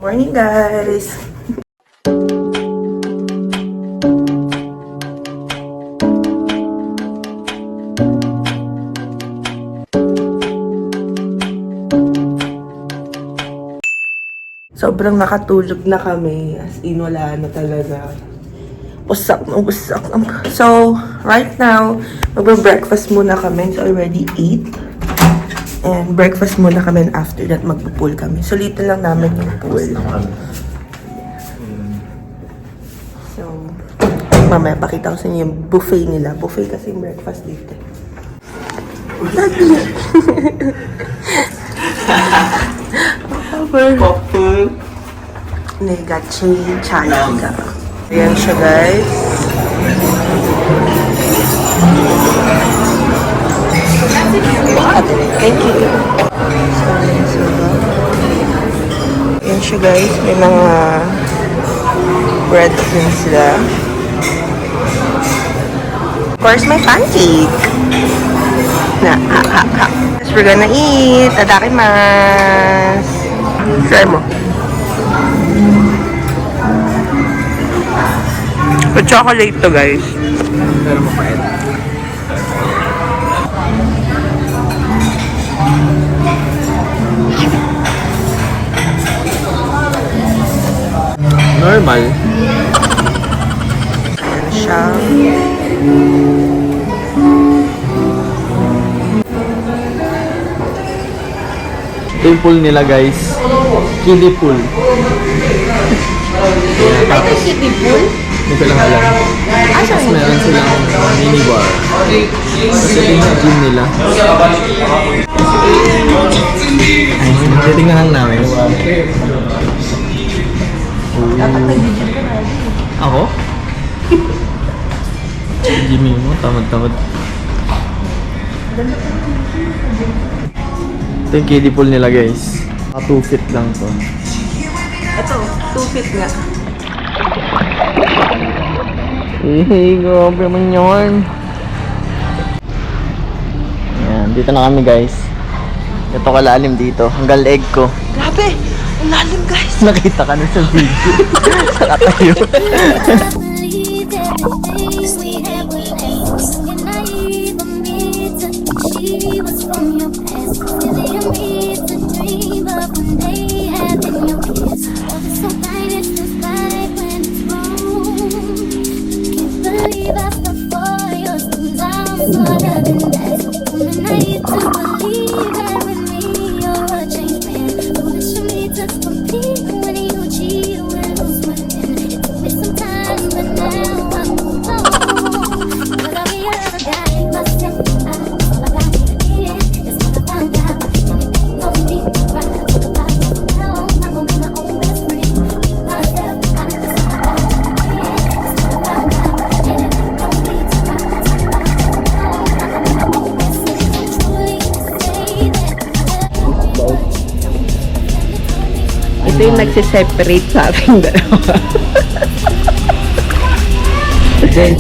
Morning, guys! Sobrang nakatulog na kami. As in, wala na talaga. Usak na usak. So, right now, magbe-breakfast muna kami. It's already 8. And breakfast muna kami, and after that, magpo-pool kami. So, little lang namin yung pool. So, mamaya pakita ko sa inyo yung buffet nila. Buffet kasi yung breakfast dito. Popper. Negachi Chaniga. Ayan siya, guys. Thank you. Ayan siya, guys. May mga bread din sila. Of course, may pancake. Yes, we're gonna eat. Tadakimasu. Try mo. With chocolate to, guys. Pero mapait. Normal. Ayan siya. Ito yung pool nila, guys. Kiddie pool. Yeah, tapos, Kiddie pool? hindi ko lang alam. Tapos meron silang minibar. Kasi ito yung gym nila. Ay, titingnan lang namin. Dapat nag-gym ka na. Ako? Jimmy mo, tamad-tamad. Ito yung kiddie pool nila, guys. 2 feet lang to. Ito, 2 feet nga. Hey, grabe man yun. Ayan, dito na kami, guys. Ito kalalim dito, hanggang leg ko. Grabe! Ang lalim, guys! Nakita ka na sa video. Saka tayo. Ito yung nagsiseparate sa ating dalawa. Then,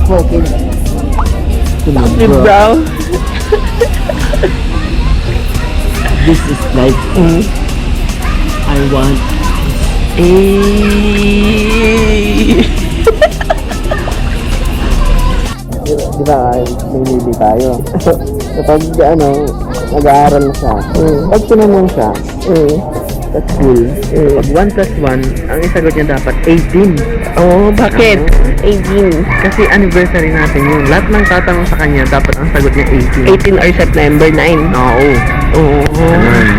smoking. Bro. This is like, I want Di ba, may baby tayo. Kapag, nag-aaral na siya, pag tinanong siya, that's cool. Pag 1 plus 1, ang isagot niya dapat 18. Oh, bakit? 18. Kasi anniversary natin yun. Lahat ng tatanong sa kanya, dapat ang sagot niya 18. 18 or September 9. Oo. Oo. Ganun.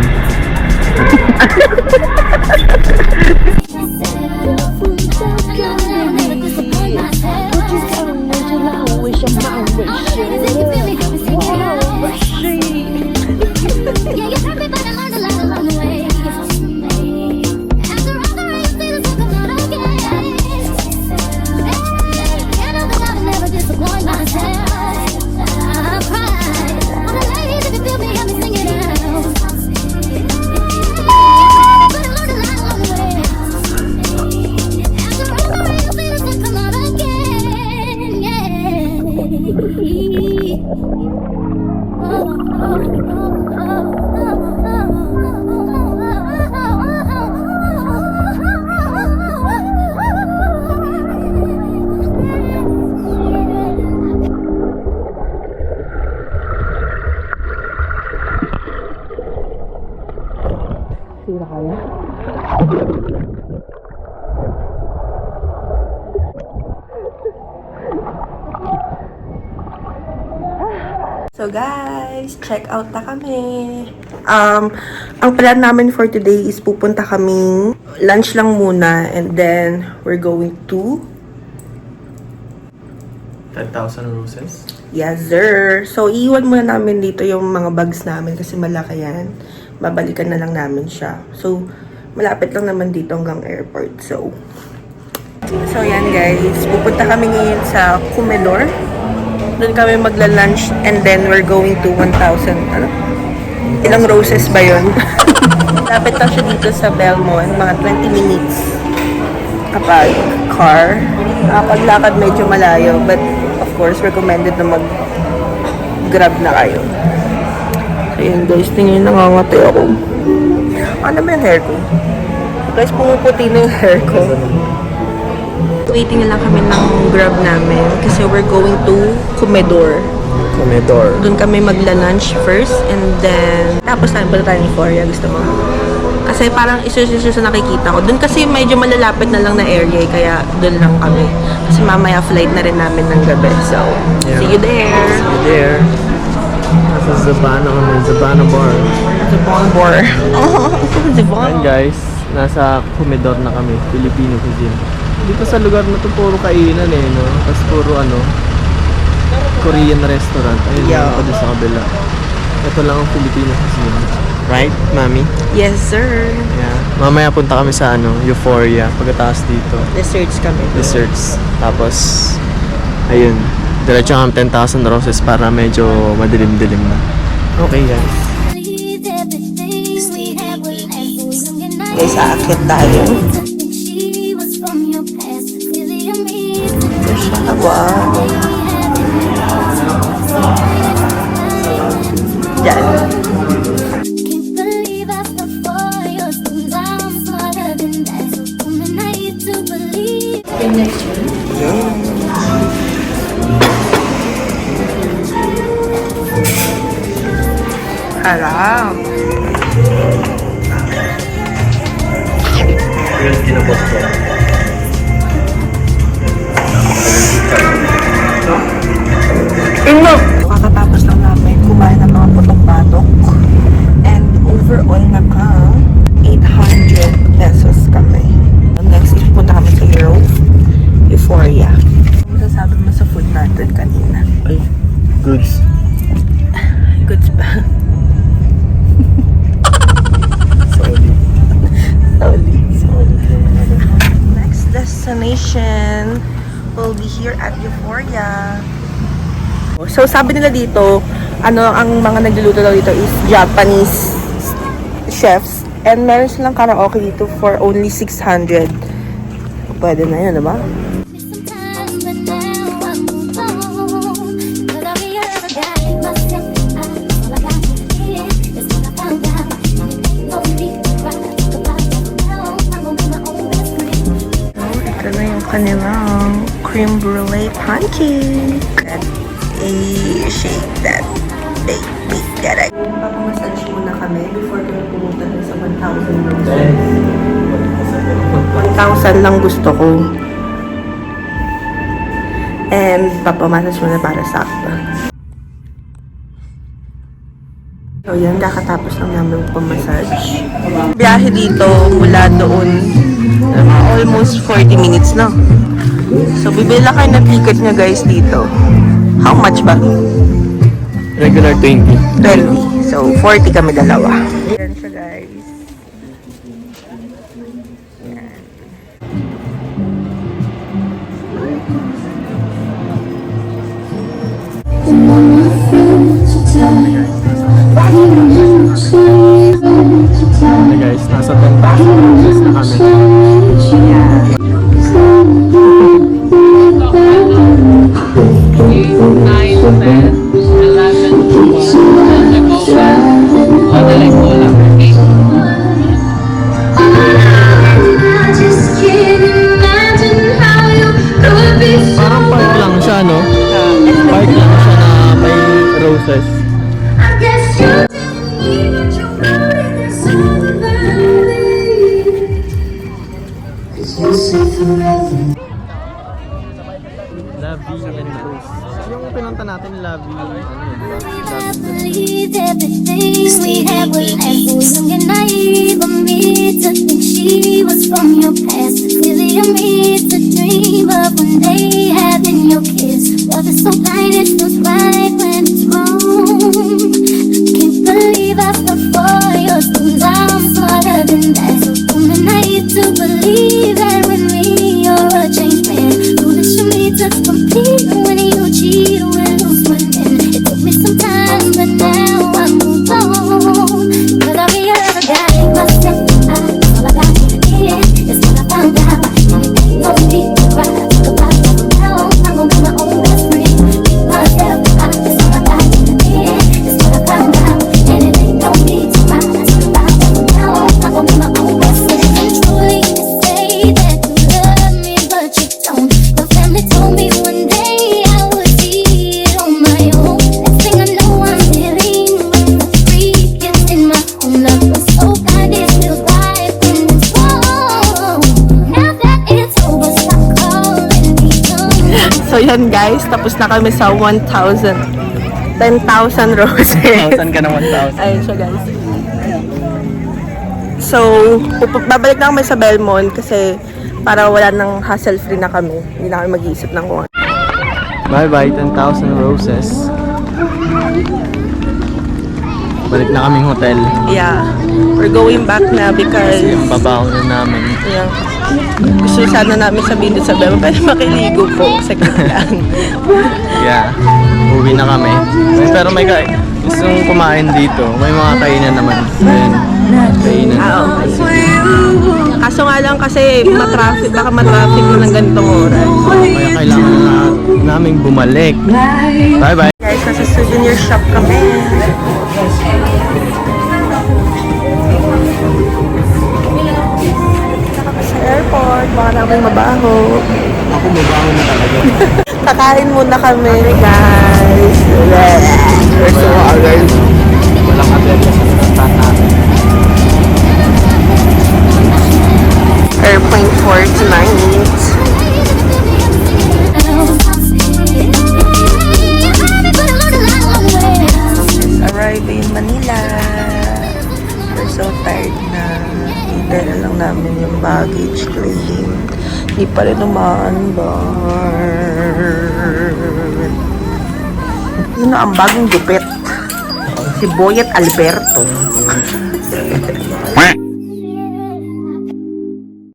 So guys, check out na kami. Ang plan namin for today is pupunta kaming lunch lang muna and then we're going to 10,000 roses. yes sir. So iiwan muna namin dito yung mga bags namin kasi malaki yan. Babalikan na lang namin siya. So malapit lang naman dito hanggang airport. So yan guys, pupunta kami ngayon sa Comedor. Doon kami magla-lunch and then we're going to 1,000, ano? Ilang roses ba yun? Lapit lang siya dito sa Belmont, mga 20 minutes kapag car. Paglakad medyo malayo, but of course, recommended na mag-grab na kayo. So yun guys, tingin nangangati ako. Ano ba yung hair ko? Guys, pumuputi na yung hair ko. Waiting na lang kami ng grab namin kasi we're going to Comedor. Comedor. Doon kami magla-lunch first and then tapos tayo punta tayo ni Euphoria. Gusto mo? Kasi parang isus-isus na nakikita ko. Doon kasi medyo malalapit na lang na area kaya doon lang kami. Kasi mamaya flight na rin namin ng gabi. So, see you there! See you there. Nasa Zabana kami. Zabana Bar. Zibon Bar. Zibon. Ayan guys, nasa Comedor na kami. Filipino cuisine. Dito sa lugar na to puro kainan eh, no? Tapos puro Korean restaurant. Ayun Yeah. ako doon sa kabila. Ito lang ang Filipino cuisine. Right, mami? Yes, sir. Yeah. Mamaya punta kami sa Euphoria. Pagkatapos dito, Desserts kami. desserts. Tapos, ayun. Diretso kami 10,000 roses para medyo madilim-dilim na. Okay guys. Guys, aakit tayo. Wow. Yan. Harap. Yung tinapos ko. Kakatapos lang namin kumain ng mga putong-batok. And overall naka 800 pesos kami. Next, punta kami sa Euphoria. Ano masasabi mo sa food natin kanina? Ay, goods. Goods ba? Solid. Solid. Next destination will be here at Euphoria. So sabi nila dito, ang mga nagluluto daw dito is Japanese chefs and meron silang karaoke dito for only 600. Pwede na yun, diba? Ito na yung kanilang cream brulee pancake. I-shake that bake that. Papamassage muna kami before kami pumunta dun sa 1,000 roses. 1,000 lang gusto ko. And papamassage muna para sakto. So yan, kakatapos lang namin pamassage. Biyahe dito mula doon, almost 40 minutes na. So bibili lang kayo ng ticket niya guys dito. How much ba? Regular 20. 20. So, 40 kami dalawa. Yan siya, guys. Yan. Okay guys, nasa 10,000 roses na kami. Parang park lang siya, no? Park lang siya na may roses. Lovey and Rose. Yung pinunta natin, Lovey, ano yun, diba? Believe everything we had was last so young and naive of me to think she was from your past. Silly of me to dream of one day having your kiss. Love is so blind, it feels right when it's wrong. Can't believe I fell for your schemes. I'm smarter than that. So don't be naive to believe that with me you're a changed man. Foolish of me to compete when you cheat with who's winning. It took me some time, but now I move on. Cause I realize I got myself. All I got is what I found out. Ain't no need to cry. Talk about it now. I'm gonna be my own best friend. Myself, that's all I got is what I found out. And it ain't no need to cry. Talk about it now. I'm gonna be my own best friend. And truly, you say that you love me, but you don't. My family told me one day I would see it on my own. Next thing I know, I'm living when the freak gets in my own. Love was so kind, it feels right when it's wrong. Now that it's over, stop calling me dumb. So yan guys, tapos na kami sa 10,000 roses. 1,000 ka ng 1,000. Ayun siya guys. So, babalik na kami sa Belmont kasi para wala nang hassle-free na kami. Hindi na kami mag-iisip ng kung ano. Bye-bye, 10,000 roses. Balik na kaming hotel. Yeah, we're going back na because Kasi yung babaw na namin. yeah, gusto sana namin sabihin doon sa Belmont, pero makiligo po. Second lang. Yeah, uwi na kami. Pero may gustong kumain dito. May mga kainan naman. Ayan, kainan. Kaso nga lang kasi matraffic, baka matraffic na ng ganitong oras. Kaya kailangan na naming bumalik. Bye-bye. Guys, nasa souvenir shop kami. Sa airport, baka namin mabaho. Ako mabaho na talaga. Kakain muna kami, guys. First of all, guys, walang atenda sa sasaktan natin. Airplane for tonight. Arriving in Manila. We're so tired na. Hintay na lang namin yung baggage claim. Hindi pa rin umaandar. Sino ang bagong gupit? Si Boyet Alberto.